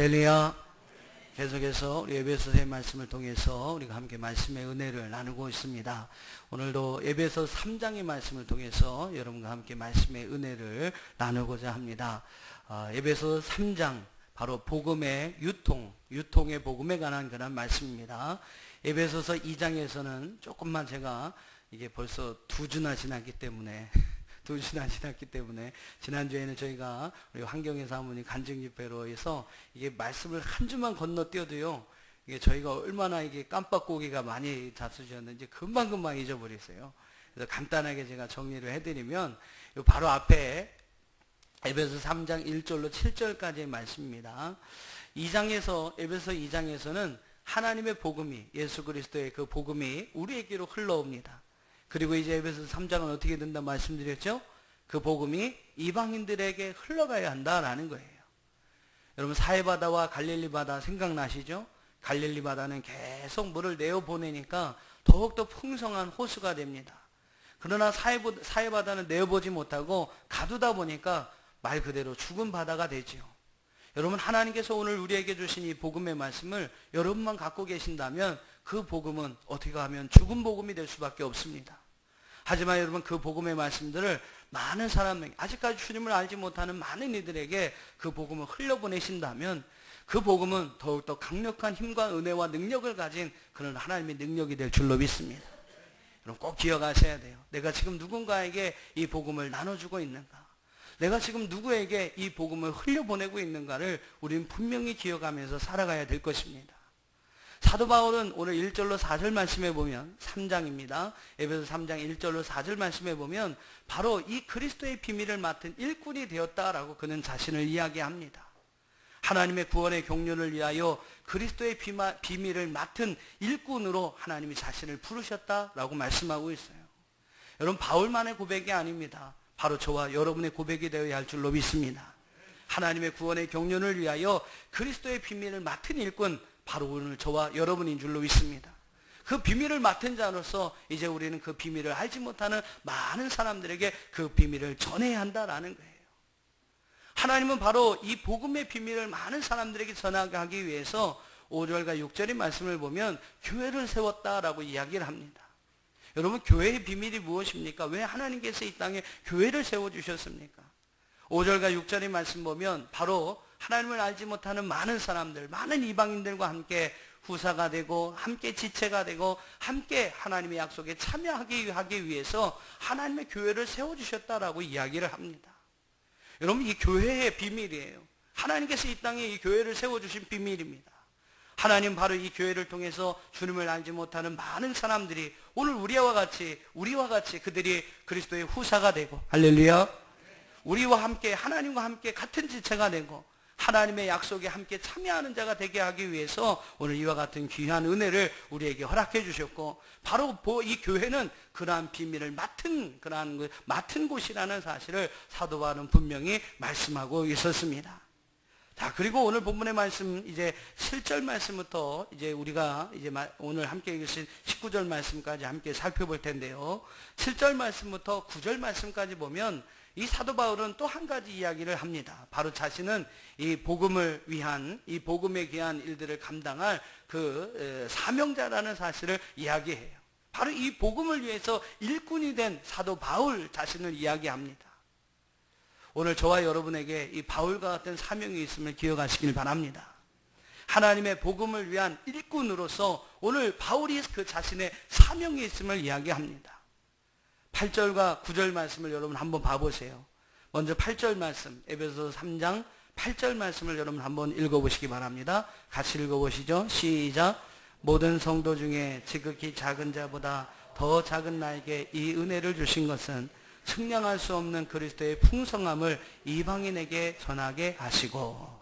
할렐루야. 계속해서 우리 에베소서의 말씀을 통해서 우리가 함께 말씀의 은혜를 나누고 있습니다. 오늘도 에베소 3장의 말씀을 통해서 여러분과 함께 말씀의 은혜를 나누고자 합니다. 에베소 3장 바로 복음의 유통의 복음에 관한 그런 말씀입니다. 에베소서 2장에서는 조금만 제가 이게 벌써 2주나 지났기 때문에 지난주에는 저희가 우리 환경의 사모님 간증 집회로 해서 이게 말씀을 한 주만 건너뛰어도요, 이게 저희가 얼마나 이게 깜빡고기가 많이 잡수셨는지 금방 잊어버렸어요. 그래서 간단하게 제가 정리를 해드리면 바로 앞에 에베소 3장 1절로 7절까지의 말씀입니다. 에베소 2장에서는 하나님의 복음이, 예수 그리스도의 그 복음이 우리에게로 흘러옵니다. 그리고 이제 에베소 3장은 어떻게 된다 말씀드렸죠? 그 복음이 이방인들에게 흘러가야 한다라는 거예요. 여러분, 사해바다와 갈릴리 바다 생각나시죠? 갈릴리 바다는 계속 물을 내어보내니까 더욱더 풍성한 호수가 됩니다. 그러나 사해바다는 내어보지 못하고 가두다 보니까 말 그대로 죽은 바다가 되지요. 여러분, 하나님께서 오늘 우리에게 주신 이 복음의 말씀을 여러분만 갖고 계신다면 그 복음은 어떻게 하면 죽은 복음이 될 수밖에 없습니다. 하지만 여러분, 그 복음의 말씀들을 많은 사람, 아직까지 주님을 알지 못하는 많은 이들에게 그 복음을 흘려보내신다면 그 복음은 더욱더 강력한 힘과 은혜와 능력을 가진 그런 하나님의 능력이 될 줄로 믿습니다. 여러분, 꼭 기억하셔야 돼요. 내가 지금 누군가에게 이 복음을 나눠주고 있는가? 내가 지금 누구에게 이 복음을 흘려보내고 있는가를 우리는 분명히 기억하면서 살아가야 될 것입니다. 사도 바울은 오늘 1절로 4절 말씀에 보면, 3장입니다. 에베소 3장 1절로 4절 말씀에 보면 바로 이 그리스도의 비밀을 맡은 일꾼이 되었다라고 그는 자신을 이야기합니다. 하나님의 구원의 경륜을 위하여 그리스도의 비밀을 맡은 일꾼으로 하나님이 자신을 부르셨다라고 말씀하고 있어요. 여러분, 바울만의 고백이 아닙니다. 바로 저와 여러분의 고백이 되어야 할 줄로 믿습니다. 하나님의 구원의 경륜을 위하여 그리스도의 비밀을 맡은 일꾼, 바로 오늘 저와 여러분인 줄로 믿습니다. 그 비밀을 맡은 자로서 이제 우리는 그 비밀을 알지 못하는 많은 사람들에게 그 비밀을 전해야 한다라는 거예요. 하나님은 바로 이 복음의 비밀을 많은 사람들에게 전하게 하기 위해서 5절과 6절의 말씀을 보면 교회를 세웠다라고 이야기를 합니다. 여러분, 교회의 비밀이 무엇입니까? 왜 하나님께서 이 땅에 교회를 세워주셨습니까? 5절과 6절의 말씀 보면 바로 하나님을 알지 못하는 많은 사람들, 많은 이방인들과 함께 후사가 되고 함께 지체가 되고 함께 하나님의 약속에 참여하기 위해서 하나님의 교회를 세워주셨다라고 이야기를 합니다. 여러분, 이 교회의 비밀이에요. 하나님께서 이 땅에 이 교회를 세워주신 비밀입니다. 하나님 바로 이 교회를 통해서 주님을 알지 못하는 많은 사람들이 오늘 우리와 같이 그들이 그리스도의 후사가 되고, 할렐루야, 우리와 함께 하나님과 함께 같은 지체가 되고 하나님의 약속에 함께 참여하는 자가 되게 하기 위해서 오늘 이와 같은 귀한 은혜를 우리에게 허락해 주셨고, 바로 이 교회는 그러한 비밀을 맡은 곳이라는 사실을 사도 바울은 분명히 말씀하고 있었습니다. 자, 그리고 오늘 본문의 말씀, 이제 7절 말씀부터 이제 우리가 이제 오늘 함께 읽으신 19절 말씀까지 함께 살펴볼 텐데요. 7절 말씀부터 9절 말씀까지 보면 이 사도 바울은 또 한 가지 이야기를 합니다. 바로 자신은 이 복음을 위한, 이 복음에 귀한 일들을 감당할 그 사명자라는 사실을 이야기해요. 바로 이 복음을 위해서 일꾼이 된 사도 바울 자신을 이야기합니다. 오늘 저와 여러분에게 이 바울과 같은 사명이 있음을 기억하시길 바랍니다. 하나님의 복음을 위한 일꾼으로서 오늘 바울이 그 자신의 사명이 있음을 이야기합니다. 8절과 9절 말씀을 여러분 한번 봐보세요. 먼저 8절 말씀, 에베소 3장 8절 말씀을 여러분 한번 읽어보시기 바랍니다. 같이 읽어보시죠. 시작. 모든 성도 중에 지극히 작은 자보다 더 작은 나에게 이 은혜를 주신 것은 측량할 수 없는 그리스도의 풍성함을 이방인에게 전하게 하시고.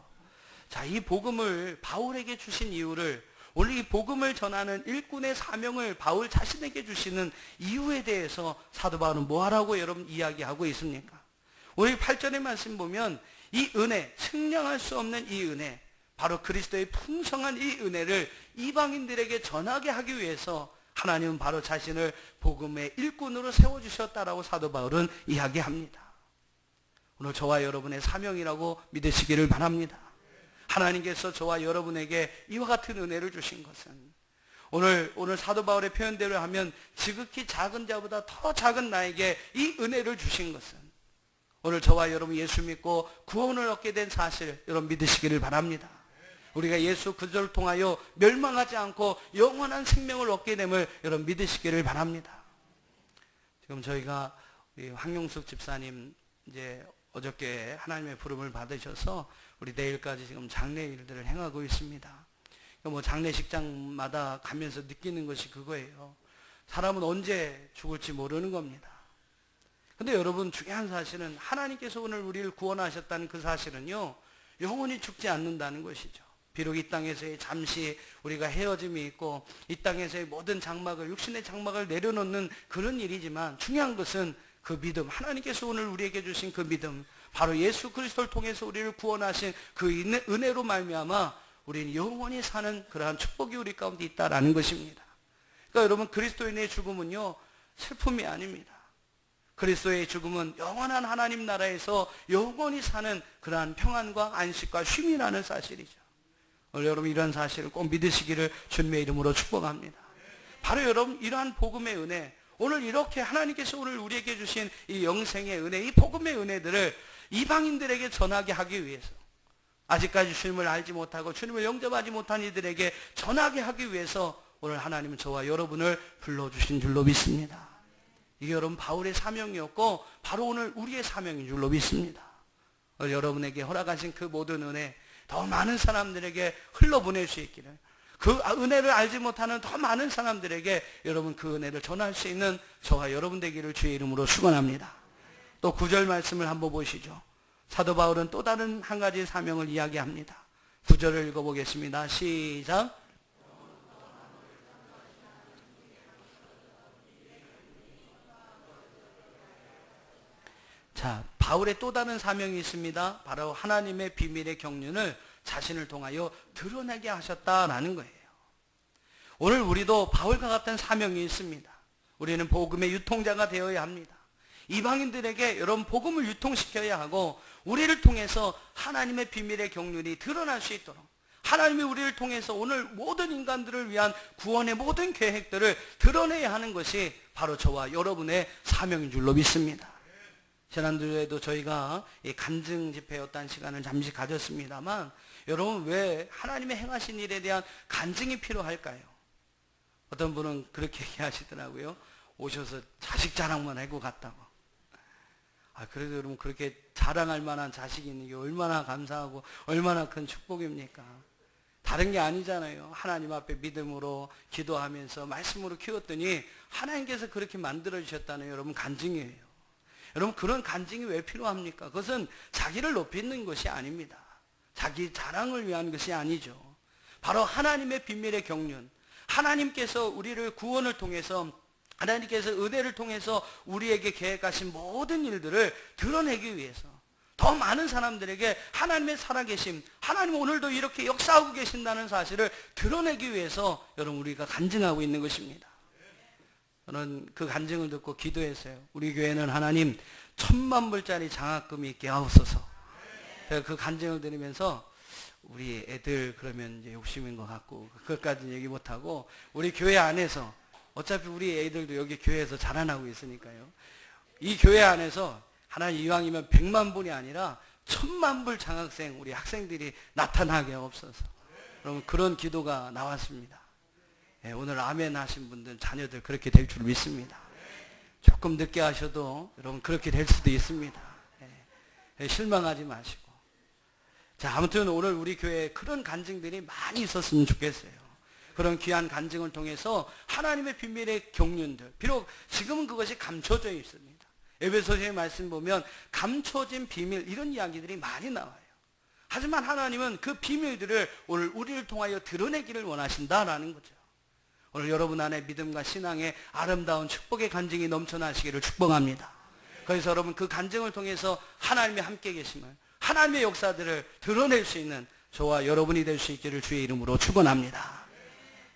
자, 이 복음을 바울에게 주신 이유를, 오늘 이 복음을 전하는 일꾼의 사명을 바울 자신에게 주시는 이유에 대해서 사도 바울은 뭐하라고 여러분 이야기하고 있습니까? 오늘 8절의 말씀 보면 이 은혜, 측량할 수 없는 이 은혜, 바로 그리스도의 풍성한 이 은혜를 이방인들에게 전하게 하기 위해서 하나님은 바로 자신을 복음의 일꾼으로 세워주셨다라고 사도 바울은 이야기합니다. 오늘 저와 여러분의 사명이라고 믿으시기를 바랍니다. 하나님께서 저와 여러분에게 이와 같은 은혜를 주신 것은 오늘 사도 바울의 표현대로 하면 지극히 작은 자보다 더 작은 나에게 이 은혜를 주신 것은 오늘 저와 여러분 예수 믿고 구원을 얻게 된 사실 여러분 믿으시기를 바랍니다. 우리가 예수 그리스도를 통하여 멸망하지 않고 영원한 생명을 얻게 됨을 여러분 믿으시기를 바랍니다. 지금 저희가 우리 황용숙 집사님 이제 어저께 하나님의 부름을 받으셔서 우리 내일까지 지금 장례일들을 행하고 있습니다. 뭐 장례식장마다 가면서 느끼는 것이 그거예요. 사람은 언제 죽을지 모르는 겁니다. 근데 여러분 중요한 사실은 하나님께서 오늘 우리를 구원하셨다는 그 사실은요, 영원히 죽지 않는다는 것이죠. 비록 이 땅에서의 잠시 우리가 헤어짐이 있고 이 땅에서의 모든 장막을, 육신의 장막을 내려놓는 그런 일이지만 중요한 것은 그 믿음, 하나님께서 오늘 우리에게 주신 그 믿음, 바로 예수 그리스도를 통해서 우리를 구원하신 그 은혜로 말미암아 우리는 영원히 사는 그러한 축복이 우리 가운데 있다라는 것입니다. 그러니까 여러분 그리스도인의 죽음은요, 슬픔이 아닙니다. 그리스도의 죽음은 영원한 하나님 나라에서 영원히 사는 그러한 평안과 안식과 쉼이라는 사실이죠. 오늘 여러분 이런 사실을 꼭 믿으시기를 주님의 이름으로 축복합니다. 바로 여러분 이러한 복음의 은혜, 오늘 이렇게 하나님께서 오늘 우리에게 주신 이 영생의 은혜, 이 복음의 은혜들을 이방인들에게 전하게 하기 위해서, 아직까지 주님을 알지 못하고 주님을 영접하지 못한 이들에게 전하게 하기 위해서 오늘 하나님은 저와 여러분을 불러주신 줄로 믿습니다. 이게 여러분 바울의 사명이었고 바로 오늘 우리의 사명인 줄로 믿습니다. 오늘 여러분에게 허락하신 그 모든 은혜 더 많은 사람들에게 흘러보낼 수 있기를, 그 은혜를 알지 못하는 더 많은 사람들에게 여러분 그 은혜를 전할 수 있는 저와 여러분 되기를 주의 이름으로 축원합니다. 또 9절 말씀을 한번 보시죠. 사도 바울은 또 다른 한 가지 사명을 이야기합니다. 9절을 읽어보겠습니다. 시작. 자, 바울의 또 다른 사명이 있습니다. 바로 하나님의 비밀의 경륜을 자신을 통하여 드러내게 하셨다라는 거예요. 오늘 우리도 바울과 같은 사명이 있습니다. 우리는 복음의 유통자가 되어야 합니다. 이방인들에게 여러분 복음을 유통시켜야 하고 우리를 통해서 하나님의 비밀의 경륜이 드러날 수 있도록 하나님이 우리를 통해서 오늘 모든 인간들을 위한 구원의 모든 계획들을 드러내야 하는 것이 바로 저와 여러분의 사명인 줄로 믿습니다. 지난주에도 저희가 간증 집회였다는 시간을 잠시 가졌습니다만 여러분 왜 하나님의 행하신 일에 대한 간증이 필요할까요? 어떤 분은 그렇게 얘기하시더라고요. 오셔서 자식 자랑만 하고 갔다고. 그래도 여러분 그렇게 자랑할 만한 자식이 있는 게 얼마나 감사하고 얼마나 큰 축복입니까? 다른 게 아니잖아요. 하나님 앞에 믿음으로 기도하면서 말씀으로 키웠더니 하나님께서 그렇게 만들어주셨다는 여러분 간증이에요. 여러분 그런 간증이 왜 필요합니까? 그것은 자기를 높이는 것이 아닙니다. 자기 자랑을 위한 것이 아니죠. 바로 하나님의 비밀의 경륜, 하나님께서 우리를 구원을 통해서, 하나님께서 은혜를 통해서 우리에게 계획하신 모든 일들을 드러내기 위해서 더 많은 사람들에게 하나님의 살아계심, 하나님 오늘도 이렇게 역사하고 계신다는 사실을 드러내기 위해서 여러분 우리가 간증하고 있는 것입니다. 저는 그 간증을 듣고 기도했어요. 우리 교회는 하나님 1,000만 불짜리 장학금이 있게 하옵소서. 제가 그 간증을 들으면서 우리 애들 그러면 이제 욕심인 것 같고 그것까지는 얘기 못하고 우리 교회 안에서 어차피 우리 애들도 여기 교회에서 자라나고 있으니까요. 이 교회 안에서 하나님 이왕이면 100만 불이 아니라 1,000만 불 장학생 우리 학생들이 나타나게 하옵소서. 여러분 그런 기도가 나왔습니다. 오늘 아멘 하신 분들 자녀들 그렇게 될 줄 믿습니다. 조금 늦게 하셔도 여러분 그렇게 될 수도 있습니다. 실망하지 마시고. 자, 아무튼 오늘 우리 교회에 그런 간증들이 많이 있었으면 좋겠어요. 그런 귀한 간증을 통해서 하나님의 비밀의 경륜들, 비록 지금은 그것이 감춰져 있습니다. 에베소서의 말씀 보면 감춰진 비밀 이런 이야기들이 많이 나와요. 하지만 하나님은 그 비밀들을 오늘 우리를 통하여 드러내기를 원하신다라는 거죠. 오늘 여러분 안에 믿음과 신앙의 아름다운 축복의 간증이 넘쳐나시기를 축복합니다. 그래서 여러분 그 간증을 통해서 하나님의 함께 계심을, 하나님의 역사들을 드러낼 수 있는 저와 여러분이 될 수 있기를 주의 이름으로 축원합니다.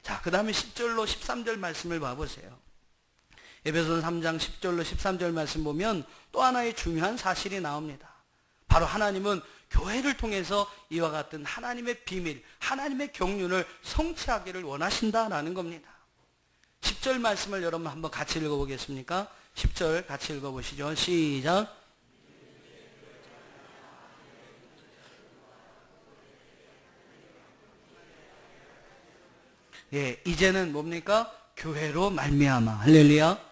자, 그 다음에 10절로 13절 말씀을 봐보세요. 에베소서 3장 10절로 13절 말씀 보면 또 하나의 중요한 사실이 나옵니다. 바로 하나님은 교회를 통해서 이와 같은 하나님의 비밀, 하나님의 경륜을 성취하기를 원하신다라는 겁니다. 10절 말씀을 여러분 한번 같이 읽어보겠습니까? 10절 같이 읽어보시죠. 시작. 예, 이제는 뭡니까? 교회로 말미암아. 할렐루야.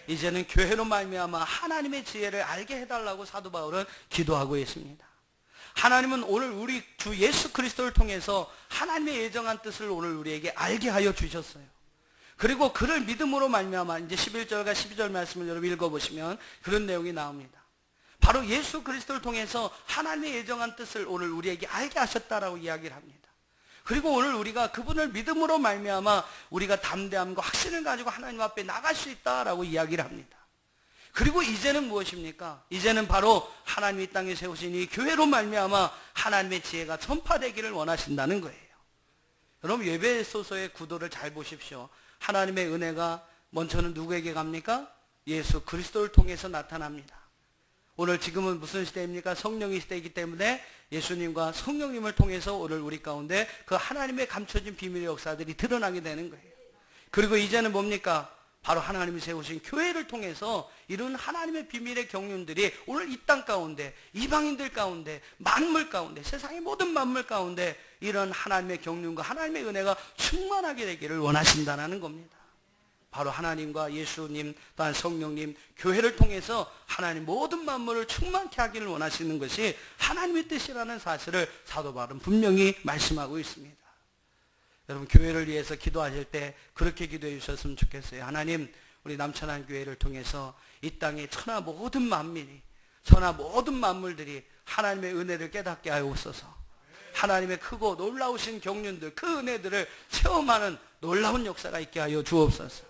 이제는 교회로 말미암아 하나님의 지혜를 알게 해달라고 사도 바울은 기도하고 있습니다. 하나님은 오늘 우리 주 예수 그리스도를 통해서 하나님의 예정한 뜻을 오늘 우리에게 알게 하여 주셨어요. 그리고 그를 믿음으로 말미암아 이제 11절과 12절 말씀을 여러분 읽어보시면 그런 내용이 나옵니다. 바로 예수 그리스도를 통해서 하나님의 예정한 뜻을 오늘 우리에게 알게 하셨다라고 이야기를 합니다. 그리고 오늘 우리가 그분을 믿음으로 말미암아 우리가 담대함과 확신을 가지고 하나님 앞에 나갈 수 있다라고 이야기를 합니다. 그리고 이제는 무엇입니까? 이제는 바로 하나님이 이 땅에 세우신 이 교회로 말미암아 하나님의 지혜가 전파되기를 원하신다는 거예요. 여러분 예배소서의 구도를 잘 보십시오. 하나님의 은혜가 먼저는 누구에게 갑니까? 예수 그리스도를 통해서 나타납니다. 오늘 지금은 무슨 시대입니까? 성령의 시대이기 때문에 예수님과 성령님을 통해서 오늘 우리 가운데 그 하나님의 감춰진 비밀의 역사들이 드러나게 되는 거예요. 그리고 이제는 뭡니까? 바로 하나님이 세우신 교회를 통해서 이런 하나님의 비밀의 경륜들이 오늘 이 땅 가운데, 이방인들 가운데, 만물 가운데, 세상의 모든 만물 가운데 이런 하나님의 경륜과 하나님의 은혜가 충만하게 되기를 원하신다는 겁니다. 바로 하나님과 예수님, 또한 성령님, 교회를 통해서 하나님 모든 만물을 충만케 하기를 원하시는 것이 하나님의 뜻이라는 사실을 사도 바울은 분명히 말씀하고 있습니다. 여러분 교회를 위해서 기도하실 때 그렇게 기도해 주셨으면 좋겠어요. 하나님, 우리 남천한 교회를 통해서 이 땅의 천하 모든 만민이, 천하 모든 만물들이 하나님의 은혜를 깨닫게 하옵소서. 하나님의 크고 놀라우신 경륜들, 그 은혜들을 체험하는 놀라운 역사가 있게 하여 주옵소서.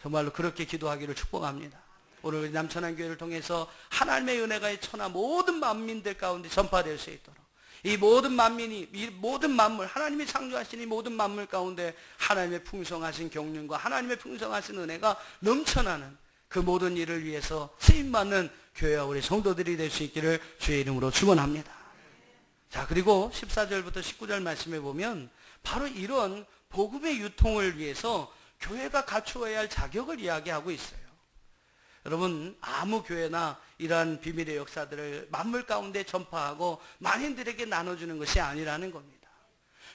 정말로 그렇게 기도하기를 축복합니다. 오늘 우리 남천한 교회를 통해서 하나님의 은혜가 이 천하 모든 만민들 가운데 전파될 수 있도록, 이 모든 만민이, 이 모든 만물, 하나님이 창조하신 이 모든 만물 가운데 하나님의 풍성하신 경륜과 하나님의 풍성하신 은혜가 넘쳐나는 그 모든 일을 위해서 쓰임받는 교회와 우리 성도들이 될 수 있기를 주의 이름으로 축원합니다. 자, 그리고 14절부터 19절 말씀에 보면 바로 이런 복음의 유통을 위해서 교회가 갖추어야 할 자격을 이야기하고 있어요. 여러분, 아무 교회나 이러한 비밀의 역사들을 만물 가운데 전파하고 만인들에게 나눠주는 것이 아니라는 겁니다.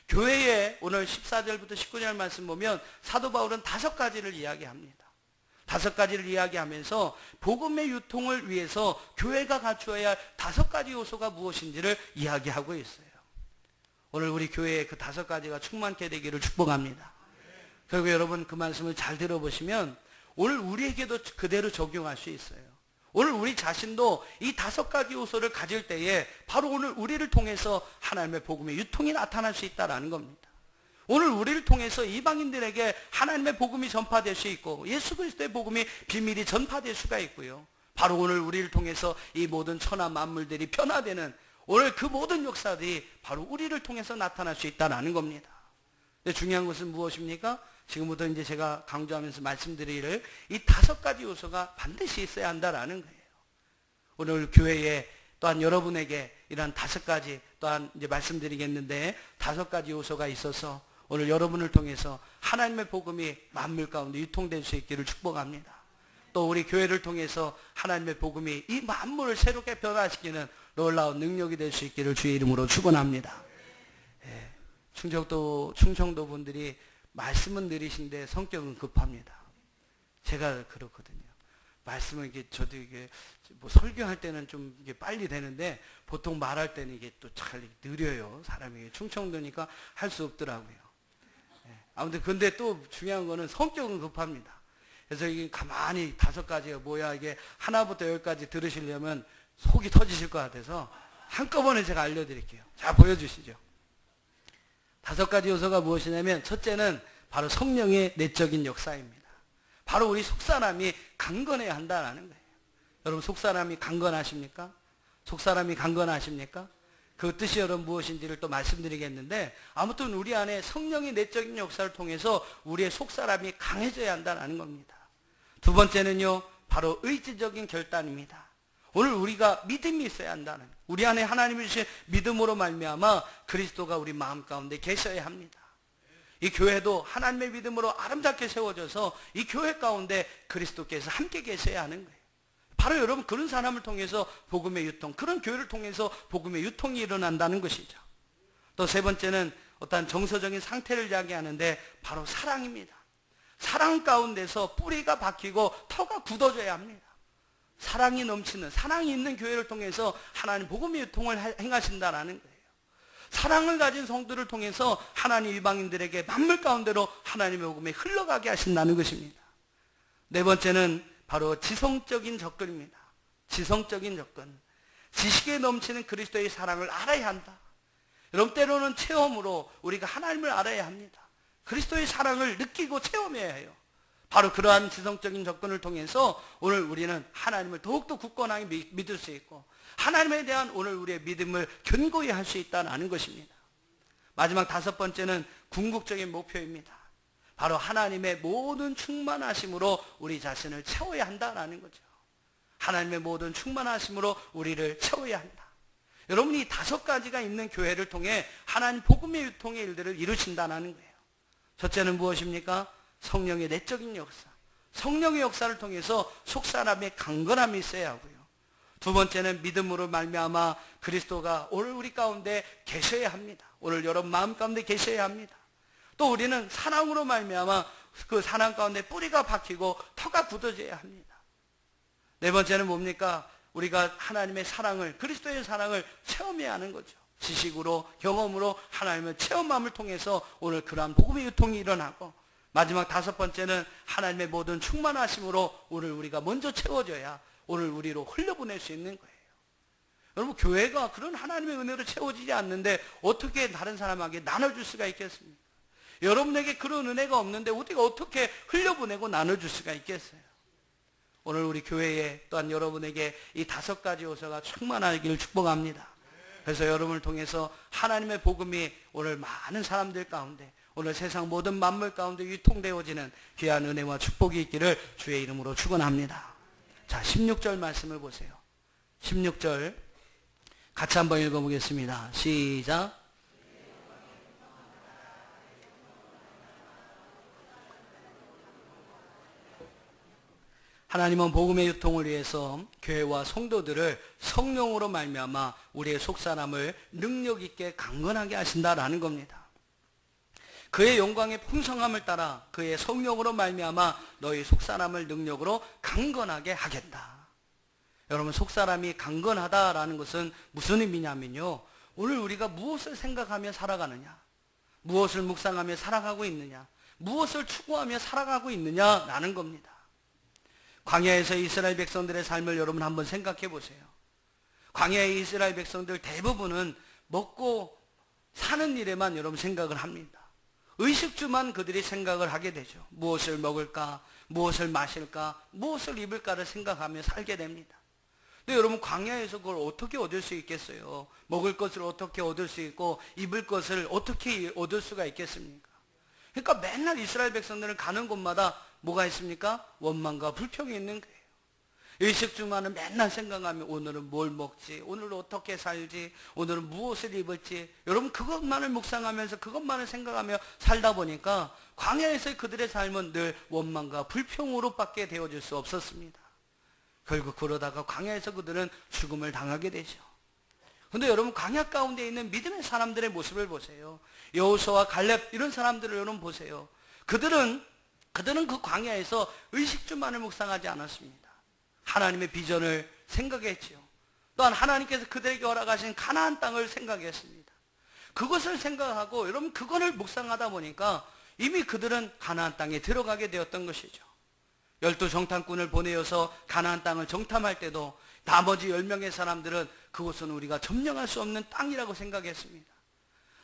교회에 오늘 14절부터 19절 말씀 보면 사도 바울은 5가지를 이야기합니다. 5가지를 이야기하면서 복음의 유통을 위해서 교회가 갖추어야 할 5가지 요소가 무엇인지를 이야기하고 있어요. 오늘 우리 교회에 그 5가지가 충만케 되기를 축복합니다. 그리고 여러분 그 말씀을 잘 들어보시면 오늘 우리에게도 그대로 적용할 수 있어요. 오늘 우리 자신도 이 5가지 요소를 가질 때에 바로 오늘 우리를 통해서 하나님의 복음의 유통이 나타날 수 있다는 겁니다. 오늘 우리를 통해서 이방인들에게 하나님의 복음이 전파될 수 있고 예수 그리스도의 복음이 비밀이 전파될 수가 있고요. 바로 오늘 우리를 통해서 이 모든 천하 만물들이 변화되는 오늘 그 모든 역사들이 바로 우리를 통해서 나타날 수 있다는 겁니다. 근데 중요한 것은 무엇입니까? 지금부터 이제 제가 강조하면서 말씀드릴 이 5가지 요소가 반드시 있어야 한다라는 거예요. 오늘 교회에 또한 여러분에게 이러한 5가지 또한 이제 말씀드리겠는데 5가지 요소가 있어서 오늘 여러분을 통해서 하나님의 복음이 만물 가운데 유통될 수 있기를 축복합니다. 또 우리 교회를 통해서 하나님의 복음이 이 만물을 새롭게 변화시키는 놀라운 능력이 될 수 있기를 주의 이름으로 축원합니다. 예, 충청도 분들이 말씀은 느리신데 성격은 급합니다. 제가 그렇거든요. 말씀은 이게 저도 이게 뭐 설교할 때는 좀 이게 빨리 되는데 보통 말할 때는 이게 또 잘 느려요. 사람이 충청도니까 할 수 없더라고요. 예, 아무튼 근데 또 중요한 거는 성격은 급합니다. 그래서 이게 가만히 5가지가 뭐야 이게 하나부터 10까지 들으시려면 속이 터지실 것 같아서 한꺼번에 제가 알려드릴게요. 자, 보여주시죠. 5가지 요소가 무엇이냐면 첫째는 바로 성령의 내적인 역사입니다. 바로 우리 속사람이 강건해야 한다는 거예요. 여러분 속사람이 강건하십니까? 속사람이 강건하십니까? 그 뜻이 여러분 무엇인지를 또 말씀드리겠는데 아무튼 우리 안에 성령의 내적인 역사를 통해서 우리의 속사람이 강해져야 한다는 겁니다. 2번째는요 바로 의지적인 결단입니다. 오늘 우리가 믿음이 있어야 한다는, 우리 안에 하나님이 주신 믿음으로 말미암아 그리스도가 우리 마음 가운데 계셔야 합니다. 이 교회도 하나님의 믿음으로 아름답게 세워져서 이 교회 가운데 그리스도께서 함께 계셔야 하는 거예요. 바로 여러분 그런 사람을 통해서 복음의 유통, 그런 교회를 통해서 복음의 유통이 일어난다는 것이죠. 또 세 번째는 어떤 정서적인 상태를 이야기하는데 바로 사랑입니다. 사랑 가운데서 뿌리가 박히고 터가 굳어져야 합니다. 사랑이 넘치는, 사랑이 있는 교회를 통해서 하나님 복음의 유통을 행하신다라는 거예요. 사랑을 가진 성도를 통해서 하나님 이방인들에게 만물 가운데로 하나님의 복음이 흘러가게 하신다는 것입니다. 네 번째는 바로 지성적인 접근입니다. 지성적인 접근. 지식에 넘치는 그리스도의 사랑을 알아야 한다. 여러분 때로는 체험으로 우리가 하나님을 알아야 합니다. 그리스도의 사랑을 느끼고 체험해야 해요. 바로 그러한 지성적인 접근을 통해서 오늘 우리는 하나님을 더욱더 굳건하게 믿을 수 있고 하나님에 대한 오늘 우리의 믿음을 견고히 할 수 있다는 것입니다. 마지막 다섯 번째는 궁극적인 목표입니다. 바로 하나님의 모든 충만하심으로 우리 자신을 채워야 한다는 거죠. 하나님의 모든 충만하심으로 우리를 채워야 한다. 여러분이 이 다섯 가지가 있는 교회를 통해 하나님 복음의 유통의 일들을 이루신다는 거예요. 첫째는 무엇입니까? 성령의 내적인 역사. 성령의 역사를 통해서 속사람의 강건함이 있어야 하고요. 두 번째는 믿음으로 말미암아 그리스도가 오늘 우리 가운데 계셔야 합니다. 오늘 여러분 마음 가운데 계셔야 합니다. 또 우리는 사랑으로 말미암아 그 사랑 가운데 뿌리가 박히고 터가 굳어져야 합니다. 네 번째는 뭡니까? 우리가 하나님의 사랑을, 그리스도의 사랑을 체험해야 하는 거죠. 지식으로, 경험으로 하나님의 체험함을 통해서 오늘 그러한 복음의 유통이 일어나고, 마지막 다섯 번째는 하나님의 모든 충만하심으로 오늘 우리가 먼저 채워져야 오늘 우리로 흘려보낼 수 있는 거예요. 여러분 교회가 그런 하나님의 은혜로 채워지지 않는데 어떻게 다른 사람에게 나눠줄 수가 있겠습니까? 여러분에게 그런 은혜가 없는데 우리가 어떻게 흘려보내고 나눠줄 수가 있겠어요? 오늘 우리 교회에 또한 여러분에게 이 다섯 가지 요소가 충만하기를 축복합니다. 그래서 여러분을 통해서 하나님의 복음이 오늘 많은 사람들 가운데, 오늘 세상 모든 만물 가운데 유통되어지는 귀한 은혜와 축복이 있기를 주의 이름으로 축원합니다. 자, 16절 말씀을 보세요. 16절 같이 한번 읽어보겠습니다. 시작. 하나님은 복음의 유통을 위해서 교회와 성도들을 성령으로 말미암아 우리의 속사람을 능력 있게 강건하게 하신다라는 겁니다. 그의 영광의 풍성함을 따라 그의 성령으로 말미암아 너희 속사람을 능력으로 강건하게 하겠다. 여러분 속사람이 강건하다라는 것은 무슨 의미냐면요, 오늘 우리가 무엇을 생각하며 살아가느냐, 무엇을 묵상하며 살아가고 있느냐, 무엇을 추구하며 살아가고 있느냐라는 겁니다. 광야에서 이스라엘 백성들의 삶을 여러분 한번 생각해 보세요. 광야의 이스라엘 백성들 대부분은 먹고 사는 일에만 여러분 생각을 합니다. 의식주만 그들이 생각을 하게 되죠. 무엇을 먹을까, 무엇을 마실까, 무엇을 입을까를 생각하며 살게 됩니다. 근데 여러분 광야에서 그걸 어떻게 얻을 수 있겠어요? 먹을 것을 어떻게 얻을 수 있고 입을 것을 어떻게 얻을 수가 있겠습니까? 그러니까 맨날 이스라엘 백성들은 가는 곳마다 뭐가 있습니까? 원망과 불평이 있는 거예요. 의식주만은 맨날 생각하며 오늘은 뭘 먹지, 오늘은 어떻게 살지, 오늘은 무엇을 입을지, 여러분 그것만을 묵상하면서 그것만을 생각하며 살다 보니까 광야에서의 그들의 삶은 늘 원망과 불평으로 밖에 되어질 수 없었습니다. 결국 그러다가 광야에서 그들은 죽음을 당하게 되죠. 그런데 여러분 광야 가운데 있는 믿음의 사람들의 모습을 보세요. 여호수아와 갈렙 이런 사람들을 여러분 보세요. 그들은 그 광야에서 의식주만을 묵상하지 않았습니다. 하나님의 비전을 생각했지요. 또한 하나님께서 그들에게 허락하신 가나안 땅을 생각했습니다. 그것을 생각하고 여러분 그것을 묵상하다 보니까 이미 그들은 가나안 땅에 들어가게 되었던 것이죠. 12 정탐꾼을 보내어서 가나안 땅을 정탐할 때도 나머지 10명의 사람들은 그곳은 우리가 점령할 수 없는 땅이라고 생각했습니다.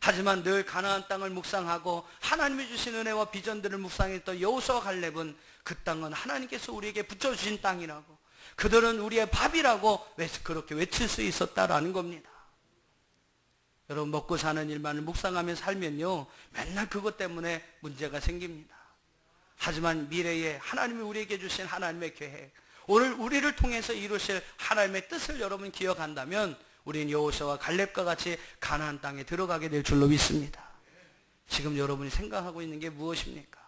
하지만 늘 가나안 땅을 묵상하고 하나님이 주신 은혜와 비전들을 묵상했던 여호수아와 갈렙은 그 땅은 하나님께서 우리에게 붙여주신 땅이라고, 그들은 우리의 밥이라고 그렇게 외칠 수 있었다라는 겁니다. 여러분 먹고 사는 일만을 묵상하며 살면요 맨날 그것 때문에 문제가 생깁니다. 하지만 미래에 하나님이 우리에게 주신 하나님의 계획, 오늘 우리를 통해서 이루실 하나님의 뜻을 여러분 기억한다면 우리는 여호수아와 갈렙과 같이 가나안 땅에 들어가게 될 줄로 믿습니다. 지금 여러분이 생각하고 있는 게 무엇입니까?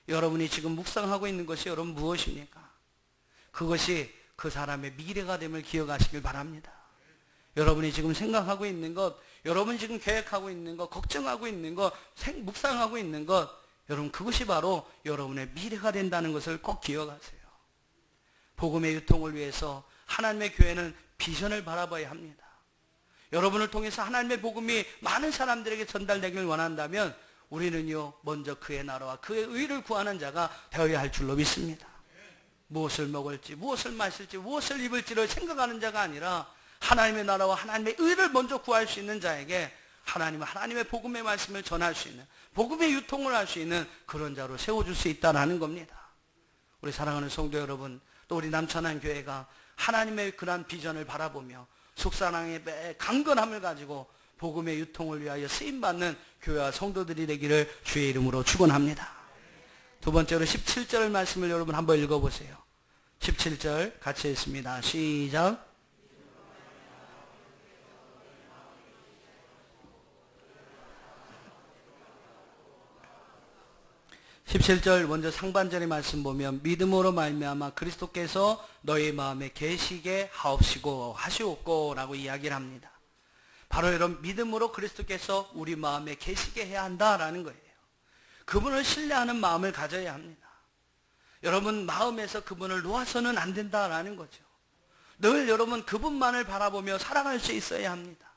여러분이 지금 묵상하고 있는 것이 여러분 무엇입니까? 그것이 그 사람의 미래가 됨을 기억하시길 바랍니다. 여러분이 지금 생각하고 있는 것, 여러분이 지금 계획하고 있는 것, 걱정하고 있는 것, 묵상하고 있는 것, 여러분 그것이 바로 여러분의 미래가 된다는 것을 꼭 기억하세요. 복음의 유통을 위해서 하나님의 교회는 비전을 바라봐야 합니다. 여러분을 통해서 하나님의 복음이 많은 사람들에게 전달되길 원한다면 우리는요 먼저 그의 나라와 그의 의를 구하는 자가 되어야 할 줄로 믿습니다. 무엇을 먹을지 무엇을 마실지 무엇을 입을지를 생각하는 자가 아니라 하나님의 나라와 하나님의 의를 먼저 구할 수 있는 자에게 하나님의 복음의 말씀을 전할 수 있는, 복음의 유통을 할 수 있는 그런 자로 세워줄 수 있다는 겁니다. 우리 사랑하는 성도 여러분, 또 우리 남천한 교회가 하나님의 그러한 비전을 바라보며 속사랑의 매 강건함을 가지고 복음의 유통을 위하여 쓰임받는 교회와 성도들이 되기를 주의 이름으로 축원합니다. 두 번째로 17절 말씀을 여러분 한번 읽어보세요. 17절 같이 읽습니다. 시작. 17절 먼저 상반절의 말씀 보면 믿음으로 말미암아 그리스도께서 너희 마음에 계시게 하옵시고 하시옵고라고 이야기를 합니다. 바로 이런 믿음으로 그리스도께서 우리 마음에 계시게 해야 한다라는 거예요. 그분을 신뢰하는 마음을 가져야 합니다. 여러분 마음에서 그분을 놓아서는 안 된다라는 거죠. 늘 여러분 그분만을 바라보며 살아갈 수 있어야 합니다.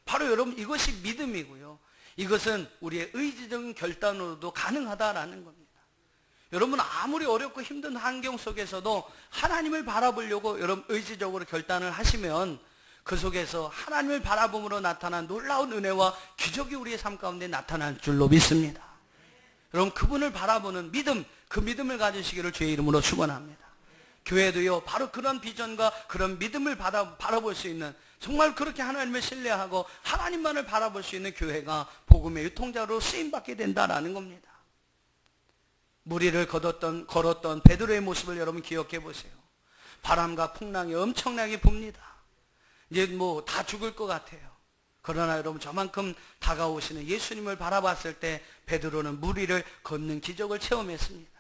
바로 여러분 이것이 믿음이고요. 이것은 우리의 의지적인 결단으로도 가능하다라는 겁니다. 여러분 아무리 어렵고 힘든 환경 속에서도 하나님을 바라보려고 여러분 의지적으로 결단을 하시면 그 속에서 하나님을 바라봄으로 나타난 놀라운 은혜와 기적이 우리의 삶 가운데 나타날 줄로 믿습니다. 여러분 그분을 바라보는 믿음, 그 믿음을 가지시기를 주의 이름으로 축원합니다. 교회도요 바로 그런 비전과 그런 믿음을 바라볼 수 있는, 정말 그렇게 하나님을 신뢰하고 하나님만을 바라볼 수 있는 교회가 복음의 유통자로 쓰임받게 된다라는 겁니다. 무리를 걸었던 베드로의 모습을 여러분 기억해 보세요. 바람과 풍랑이 엄청나게 붑니다. 이제 뭐 다 죽을 것 같아요. 그러나 여러분 저만큼 다가오시는 예수님을 바라봤을 때 베드로는 무리를 걷는 기적을 체험했습니다.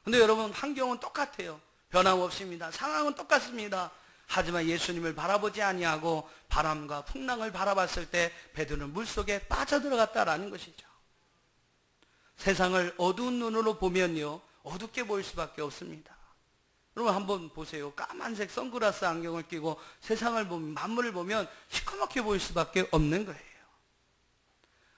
근데 여러분 환경은 똑같아요. 변함없습니다. 상황은 똑같습니다. 하지만 예수님을 바라보지 아니하고 바람과 풍랑을 바라봤을 때 베드로는 물속에 빠져들어갔다라는 것이죠. 세상을 어두운 눈으로 보면요 어둡게 보일 수밖에 없습니다. 여러분 한번 보세요. 까만색 선글라스 안경을 끼고 세상을 보면, 만물을 보면 시커멓게 보일 수밖에 없는 거예요.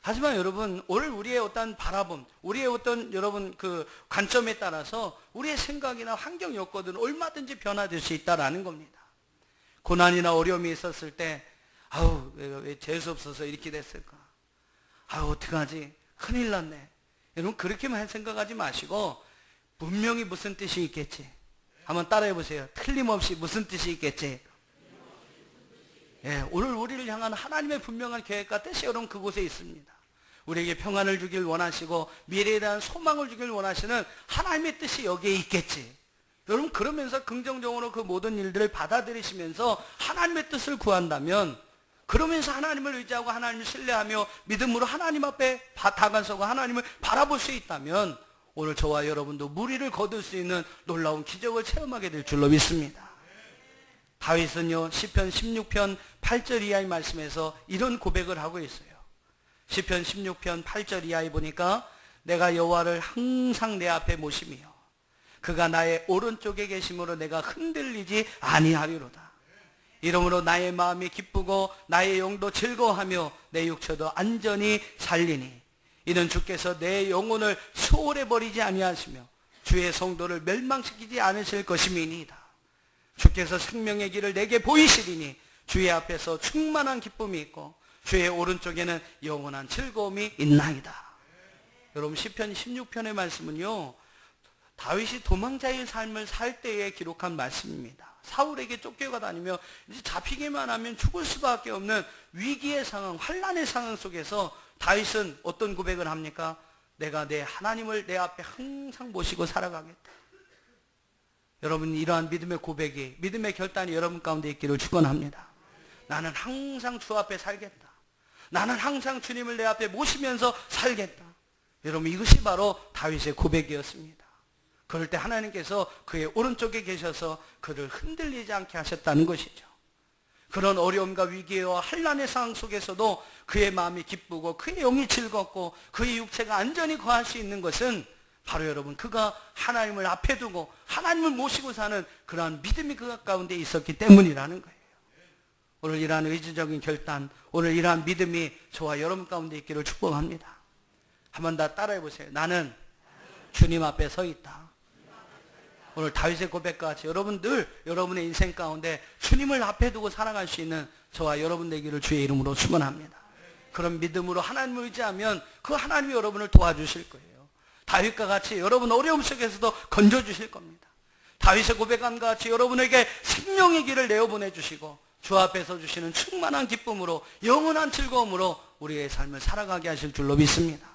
하지만 여러분 오늘 우리의 어떤 바라봄, 우리의 어떤 여러분 그 관점에 따라서 우리의 생각이나 환경 여건은 얼마든지 변화될 수 있다라는 겁니다. 고난이나 어려움이 있었을 때 아우 왜 재수 없어서 이렇게 됐을까, 아우 어떡하지, 큰일 났네, 여러분 그렇게만 생각하지 마시고 분명히 무슨 뜻이 있겠지. 한번 따라해 보세요. 틀림없이 무슨 뜻이 있겠지. 예, 오늘 우리를 향한 하나님의 분명한 계획과 뜻이 여러분 그곳에 있습니다. 우리에게 평안을 주길 원하시고 미래에 대한 소망을 주길 원하시는 하나님의 뜻이 여기에 있겠지. 여러분 그러면서 긍정적으로 그 모든 일들을 받아들이시면서 하나님의 뜻을 구한다면, 그러면서 하나님을 의지하고 하나님을 신뢰하며 믿음으로 하나님 앞에 다가서고 하나님을 바라볼 수 있다면 오늘 저와 여러분도 무리를 거둘 수 있는 놀라운 기적을 체험하게 될 줄로 믿습니다. 다윗은요 시편 16편 8절 이하의 말씀에서 이런 고백을 하고 있어요. 시편 16편 8절 이하에 보니까 내가 여호와를 항상 내 앞에 모시며 그가 나의 오른쪽에 계심으로 내가 흔들리지 아니하리로다. 이러므로 나의 마음이 기쁘고 나의 영도 즐거워하며 내 육체도 안전히 살리니 이는 주께서 내 영혼을 소홀해 버리지 아니하시며 주의 성도를 멸망시키지 않으실 것임이니이다. 주께서 생명의 길을 내게 보이시리니 주의 앞에서 충만한 기쁨이 있고 주의 오른쪽에는 영원한 즐거움이 있나이다. 여러분 시편 16편의 말씀은요 다윗이 도망자의 삶을 살 때에 기록한 말씀입니다. 사울에게 쫓겨가 다니며 이제 잡히기만 하면 죽을 수밖에 없는 위기의 상황, 환난의 상황 속에서 다윗은 어떤 고백을 합니까? 내가 내 하나님을 내 앞에 항상 모시고 살아가겠다. 여러분 이러한 믿음의 고백이, 믿음의 결단이 여러분 가운데 있기를 축원합니다. 나는 항상 주 앞에 살겠다. 나는 항상 주님을 내 앞에 모시면서 살겠다. 여러분 이것이 바로 다윗의 고백이었습니다. 그럴 때 하나님께서 그의 오른쪽에 계셔서 그를 흔들리지 않게 하셨다는 것이죠. 그런 어려움과 위기와 환난의 상황 속에서도 그의 마음이 기쁘고 그의 영이 즐겁고 그의 육체가 안전히 거할 수 있는 것은 바로 여러분 그가 하나님을 앞에 두고 하나님을 모시고 사는 그러한 믿음이 그 가운데 있었기 때문이라는 거예요. 오늘 이러한 의지적인 결단, 오늘 이러한 믿음이 저와 여러분 가운데 있기를 축복합니다. 한번 다 따라해 보세요. 나는 주님 앞에 서 있다. 오늘 다윗의 고백과 같이 여러분들 여러분의 인생 가운데 주님을 앞에 두고 살아갈 수 있는 저와 여러분 되기를 주의 이름으로 축원합니다. 그런 믿음으로 하나님을 의지하면 그 하나님이 여러분을 도와주실 거예요. 다윗과 같이 여러분 어려움 속에서도 건져주실 겁니다. 다윗의 고백함과 같이 여러분에게 생명의 길을 내어보내주시고 주 앞에서 주시는 충만한 기쁨으로 영원한 즐거움으로 우리의 삶을 살아가게 하실 줄로 믿습니다.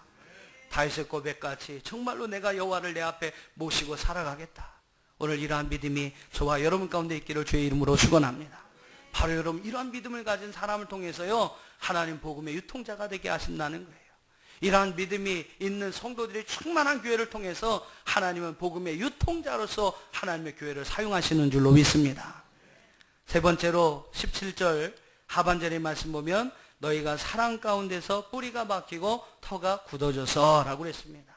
다윗의 고백같이 정말로 내가 여호와를 내 앞에 모시고 살아가겠다. 오늘 이러한 믿음이 저와 여러분 가운데 있기를 주의 이름으로 축원합니다. 바로 여러분 이러한 믿음을 가진 사람을 통해서요 하나님 복음의 유통자가 되게 하신다는 거예요. 이러한 믿음이 있는 성도들이 충만한 교회를 통해서 하나님은 복음의 유통자로서 하나님의 교회를 사용하시는 줄로 믿습니다. 세 번째로 17절 하반절의 말씀 보면 너희가 사랑 가운데서 뿌리가 박히고 터가 굳어져서 라고 했습니다.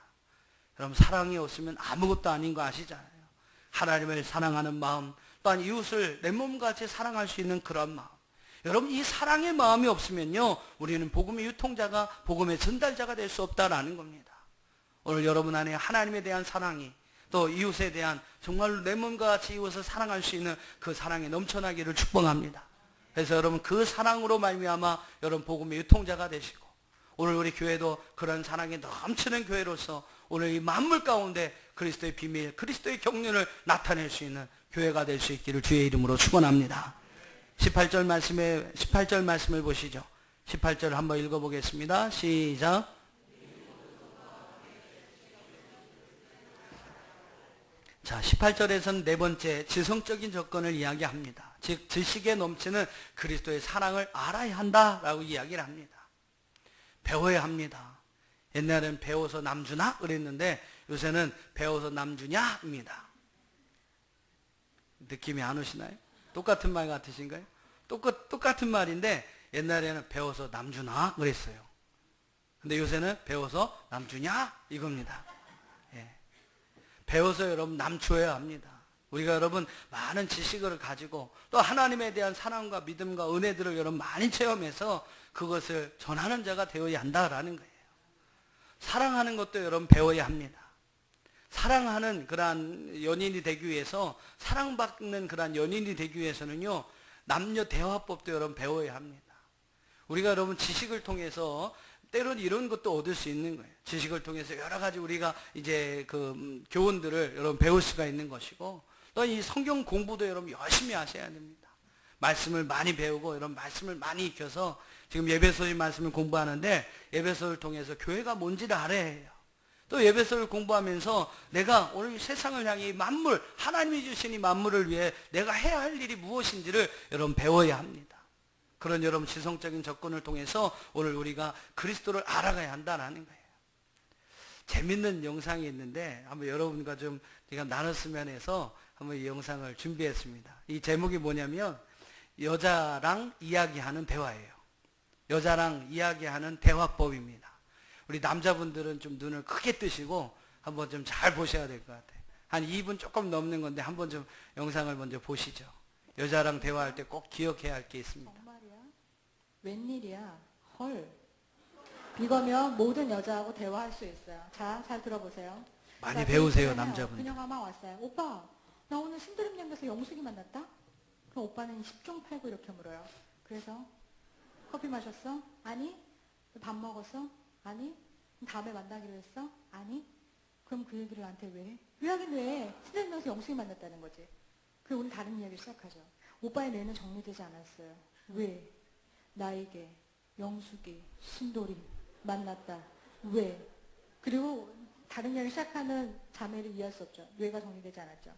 여러분 사랑이 없으면 아무것도 아닌 거 아시잖아요. 하나님을 사랑하는 마음, 또한 이웃을 내 몸같이 사랑할 수 있는 그런 마음. 여러분 이 사랑의 마음이 없으면요 우리는 복음의 유통자가, 복음의 전달자가 될 수 없다라는 겁니다. 오늘 여러분 안에 하나님에 대한 사랑이, 또 이웃에 대한 정말로 내 몸과 같이 이웃을 사랑할 수 있는 그 사랑이 넘쳐나기를 축복합니다. 그래서 여러분 그 사랑으로 말미암아 여러분 복음의 유통자가 되시고, 오늘 우리 교회도 그런 사랑이 넘치는 교회로서 오늘 이 만물 가운데 그리스도의 비밀, 그리스도의 경륜을 나타낼 수 있는 교회가 될 수 있기를 주의 이름으로 축원합니다. 18절 말씀을 보시죠. 18절 한번 읽어보겠습니다. 시작. 자, 18절에서는 네 번째 지성적인 조건을 이야기합니다. 즉 지식에 넘치는 그리스도의 사랑을 알아야 한다라고 이야기를 합니다. 배워야 합니다. 옛날에는 배워서 남주나 그랬는데 요새는 배워서 남주냐입니다. 느낌이 안 오시나요? 똑같은 말 같으신가요? 똑같은 말인데 옛날에는 배워서 남주나 그랬어요. 근데 요새는 배워서 남주냐 이겁니다. 예. 배워서 여러분 남주어야 합니다. 우리가 여러분 많은 지식을 가지고 또 하나님에 대한 사랑과 믿음과 은혜들을 여러분 많이 체험해서 그것을 전하는 자가 되어야 한다라는 거예요. 사랑하는 것도 여러분 배워야 합니다. 사랑하는 그러한 연인이 되기 위해서, 사랑받는 그러한 연인이 되기 위해서는요 남녀 대화법도 여러분 배워야 합니다. 우리가 여러분 지식을 통해서 때로는 이런 것도 얻을 수 있는 거예요. 지식을 통해서 여러 가지 우리가 이제 그 교훈들을 여러분 배울 수가 있는 것이고, 또 이 성경 공부도 여러분 열심히 하셔야 됩니다. 말씀을 많이 배우고 여러분 말씀을 많이 익혀서 지금 예배소의 말씀을 공부하는데 예배소를 통해서 교회가 뭔지를 알아야 해요. 또 예배소를 공부하면서 내가 오늘 세상을 향해 만물, 하나님이 주신 이 만물을 위해 내가 해야 할 일이 무엇인지를 여러분 배워야 합니다. 그런 여러분 지성적인 접근을 통해서 오늘 우리가 그리스도를 알아가야 한다는 거예요. 재밌는 영상이 있는데 한번 여러분과 좀 제가 나눴으면 해서 한번 이 영상을 준비했습니다. 이 제목이 뭐냐면 여자랑 이야기하는 대화예요. 여자랑 이야기하는 대화법입니다. 우리 남자분들은 좀 눈을 크게 뜨시고 한번 좀 잘 보셔야 될 것 같아요. 한 2분 조금 넘는 건데 한번 좀 영상을 먼저 보시죠. 여자랑 대화할 때 꼭 기억해야 할 게 있습니다. 정말이야? 웬일이야? 헐. 이거면 모든 여자하고 대화할 수 있어요. 자, 잘 들어보세요. 많이 배우세요, 남자분들. 그녀가 왔어요. 오빠, 나 오늘 신도림역에서 영숙이 만났다? 그럼 오빠는 10종 팔고 이렇게 물어요. 그래서 커피 마셨어? 아니. 밥 먹었어? 아니. 그럼 다음에 만나기로 했어? 아니. 그럼 그 얘기를 나한테 왜 해? 왜 하긴 왜? 신도림역에서 영숙이 만났다는 거지. 그리고 우리 다른 이야기를 시작하죠. 오빠의 뇌는 정리되지 않았어요. 왜? 나에게 영숙이 신도림 만났다. 왜? 그리고 다른 이야기를 시작하는 자매를 이해할 수 없죠. 뇌가 정리되지 않았죠.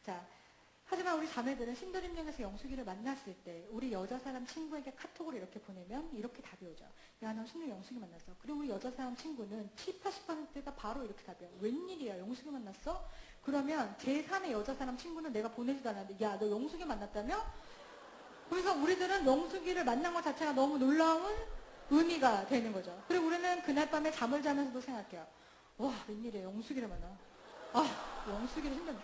자, 하지만 우리 자매들은 신도림역에서 영숙이를 만났을 때 우리 여자 사람 친구에게 카톡으로 이렇게 보내면 이렇게 답이 오죠. 야, 너 신도림 영숙이 만났어. 그리고 우리 여자 사람 친구는 70, 80%가 바로 이렇게 답해요. 웬일이야, 영숙이 만났어? 그러면 제3의 여자 사람 친구는 내가 보내지도 않았는데 야, 너 영숙이 만났다며? 그래서 우리들은 영숙이를 만난 것 자체가 너무 놀라운 의미가 되는 거죠. 그리고 우리는 그날 밤에 잠을 자면서도 생각해요. 와, 웬일이야, 영숙이를 만나. 아, 영숙이를 신도림.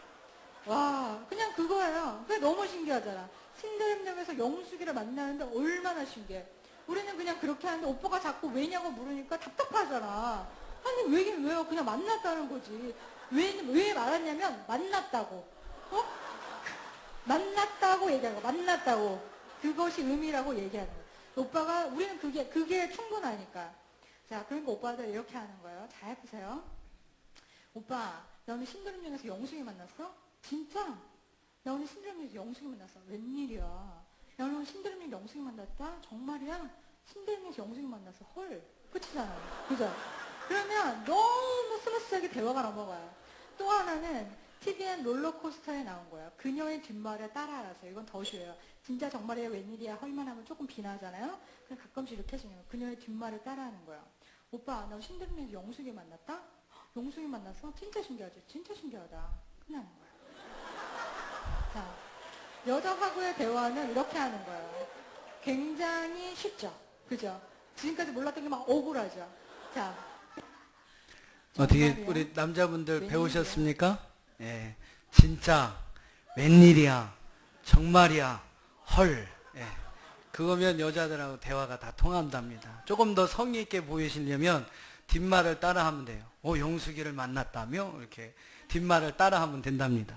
와, 그냥 그거예요. 그게 너무 신기하잖아. 신도림역에서 영숙이를 만나는데 얼마나 신기해. 우리는 그냥 그렇게 하는데 오빠가 자꾸 왜냐고 물으니까 답답하잖아. 아니, 왜요? 그냥 만났다는 거지. 왜 말하냐면, 만났다고. 어? 만났다고 얘기하는 거. 만났다고. 그것이 의미라고 얘기하는 거야. 오빠가, 우리는 그게 충분하니까. 자, 그러니까 오빠들 이렇게 하는 거예요. 잘 보세요. 오빠, 너는 신도림역에서 영숙이 만났어? 진짜? 나 오늘 신도림역에서 영숙이 만났어. 웬일이야? 야, 오늘 신도림역 영숙이 만났다? 정말이야? 신도림역에서 영숙이 만났어. 헐. 끝이잖아요. 그죠? 그러면 너무 스무스하게 대화가 넘어가요. 또 하나는 TVN 롤러코스터에 나온 거예요. 그녀의 뒷말을 따라하라서. 이건 더 쉬워요. 진짜 정말이야 웬일이야 헐만 하면 조금 비나잖아요. 그냥 가끔씩 이렇게 해주는 거예요. 그녀의 뒷말을 따라하는 거예요. 오빠, 너 신도림역에서 영숙이 만났다? 영숙이 만났어? 진짜 신기하지? 진짜 신기하다. 끝나는 거예요. 자, 여자하고의 대화는 이렇게 하는 거예요. 굉장히 쉽죠? 그죠? 지금까지 몰랐던 게 막 억울하죠? 자. 어떻게 정말이야? 우리 남자분들 웬일이야? 배우셨습니까? 예. 진짜, 웬일이야, 정말이야, 헐. 예. 그거면 여자들하고 대화가 다 통한답니다. 조금 더 성의 있게 보이시려면 뒷말을 따라하면 돼요. 영숙이를 만났다며? 이렇게 뒷말을 따라하면 된답니다.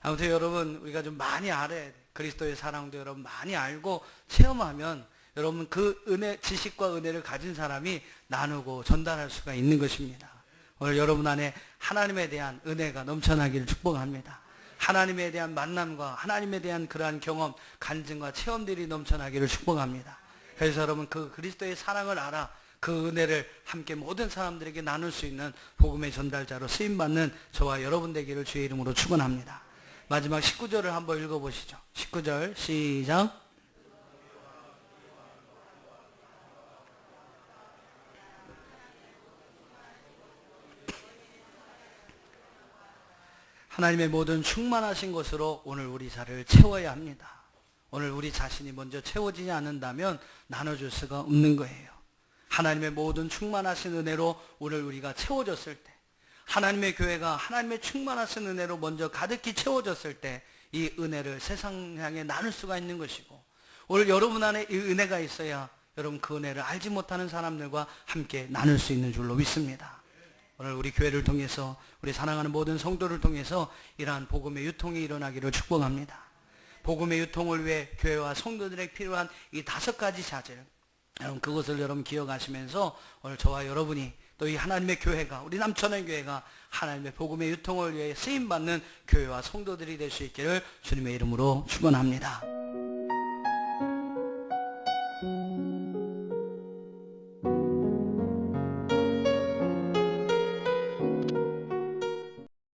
아무튼 여러분, 우리가 좀 많이 알아야 돼. 그리스도의 사랑도 여러분 많이 알고 체험하면 여러분 그 은혜, 지식과 은혜를 가진 사람이 나누고 전달할 수가 있는 것입니다. 오늘 여러분 안에 하나님에 대한 은혜가 넘쳐나기를 축복합니다. 하나님에 대한 만남과 하나님에 대한 그러한 경험, 간증과 체험들이 넘쳐나기를 축복합니다. 그래서 여러분 그 그리스도의 사랑을 알아 그 은혜를 함께 모든 사람들에게 나눌 수 있는 복음의 전달자로 쓰임받는 저와 여러분 되기를 주의 이름으로 축원합니다. 마지막 19절을 한번 읽어보시죠. 19절 시작. 하나님의 모든 충만하신 것으로 오늘 우리 자를 채워야 합니다. 오늘 우리 자신이 먼저 채워지지 않는다면 나눠줄 수가 없는 거예요. 하나님의 모든 충만하신 은혜로 오늘 우리가 채워졌을 때, 하나님의 교회가 하나님의 충만하신 은혜로 먼저 가득히 채워졌을 때 이 은혜를 세상 향에 나눌 수가 있는 것이고, 오늘 여러분 안에 이 은혜가 있어야 여러분 그 은혜를 알지 못하는 사람들과 함께 나눌 수 있는 줄로 믿습니다. 오늘 우리 교회를 통해서 우리 사랑하는 모든 성도를 통해서 이러한 복음의 유통이 일어나기를 축복합니다. 복음의 유통을 위해 교회와 성도들에게 필요한 이 5가지 자질, 여러분 그것을 여러분 기억하시면서 오늘 저와 여러분이 또 이 하나님의 교회가, 우리 남천의 교회가 하나님의 복음의 유통을 위해 쓰임받는 교회와 성도들이 될 수 있기를 주님의 이름으로 축원합니다.